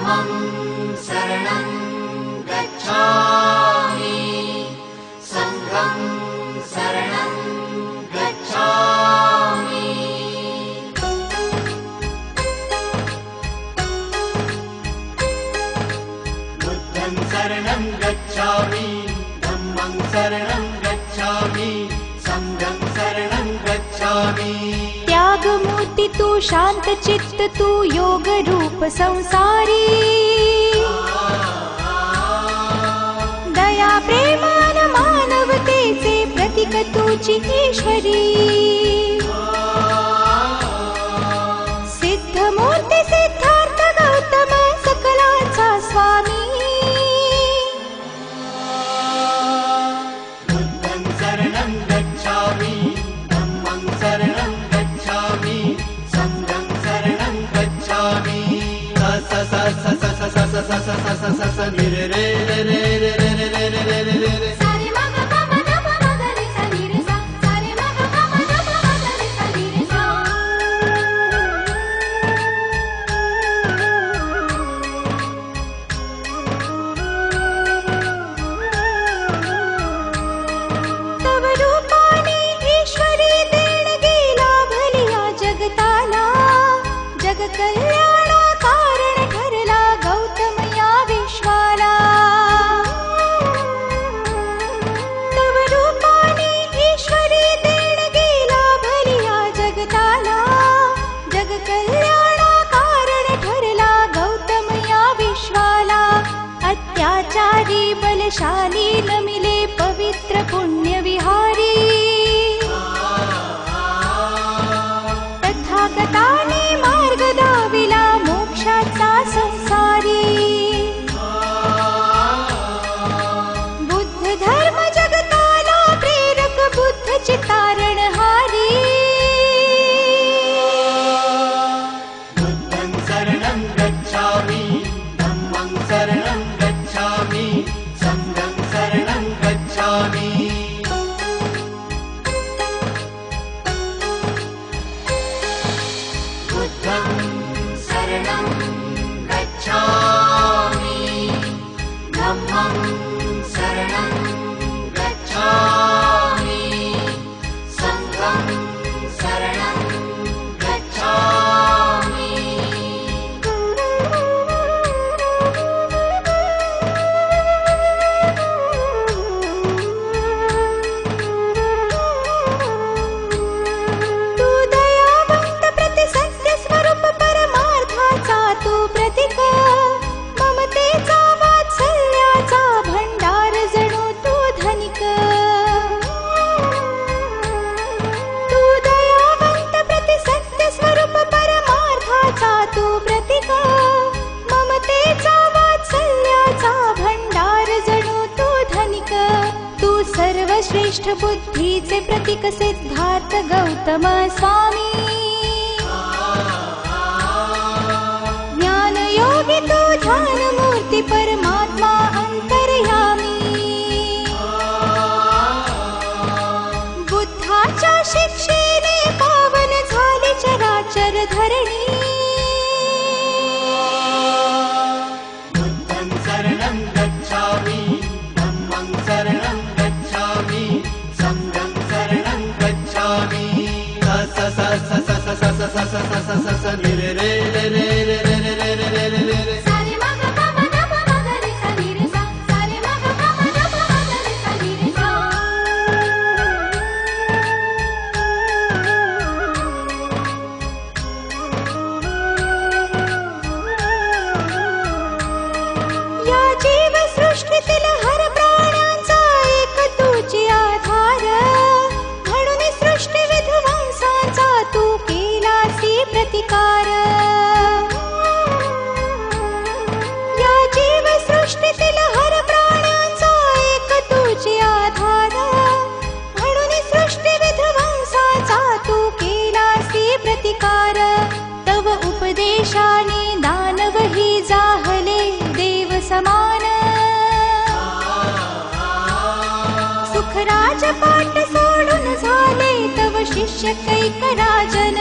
धम्मं शरणं गच्छामि संघं शरणं गच्छामि बुद्धं शरणं गच्छामि धम्मं शरणं गच्छामि संघं शरणं गच्छामि त्याग मूर्ति तू शांत चित्त तू योग रूप संसारी दया प्रेमान मानवतेचे प्रतीक तुझी ईश्वरी सिद्ध मूर्ती सिद्धार्थ गौतम सकलांचा स्वामी बुद्धं शरणं गच्छामि धम्मं शरणं गच्छामि संघं शरणं गच्छामि स स स स स स स स स स स स नि रे रे रे रे रे रे रे रे रे रे रे रे सारे मग पम ध प म ग रे सा नि रे सा सारे मग पम ध प म ग रे सा नि रे सा तव रूपाने ईश्वरी देणगी लाभली या जगताला जग कल्याणा कारण ठरला गौतम या विश्वाला तव रूपाने ईश्वरी देणगी लाभली या जगताला जग कल्याणा कारण ठरला गौतम या विश्वाला अत्याचारी बलशाली नमिले पवित्र पुण्य विहारी तथागताने मार्ग दाविला मोक्षाचा संसारी बुद्ध धर्म जगताला प्रेरक बुद्ध चितारणहारी बुद्धं शरणं गच्छामि धम्मं शरणं गच्छामि संघं शरणं गच्छामि बुद्धं शरणं गच्छामि धम्मं शरणं गच्छामि संघं शरणं गच्छामि तू दयावंत प्रति सत्य स्वरूप परमार्थाचा तू प्रतीक ममतेचा वात्सल्याचा भंडार जणू तू धनिक तू दयावंत प्रति सत्य स्वरूप परमार्थाचा तू प्रतीक ममतेचा वात्सल्याचा भंडार जणू तू धनिक तू सर्वश्रेष्ठ बुद्धीचे प्रतीक सिद्धार्थ गौतम स्वामी ज्ञान योगी तू ध्यान मूर्ती परमात्मा अंतर्यामी बुद्धाच्या शिक्षेने पावन झाली चराचर धरणी बुद्धं शरणं गच्छामि धम्मं शरणं गच्छामि संघं शरणं गच्छामि स स स स स स स स स स स स नि रे रे रे रे रे रे रे रे रे रे रे सारे मग पम ध प म ग रे सा नि रे सा सारे मग पम ध प म ग रे सा नि रे सा या जीव सृष्टीतील हर प्राण्यांचा एक तुझी आधार म्हणून सृष्टी विध्वंसाचा तू केलासी प्रतिकार या जीव सृष्टीतील हर प्राण्यांचा एक तुझी आधार म्हणून सृष्टी विध्वंसाचा तू केलासी प्रतिकार तव उपदेशाने दानवही जाहले देव समान सुखराज पाठ सोडून झाले तव शिष्य कैक राजन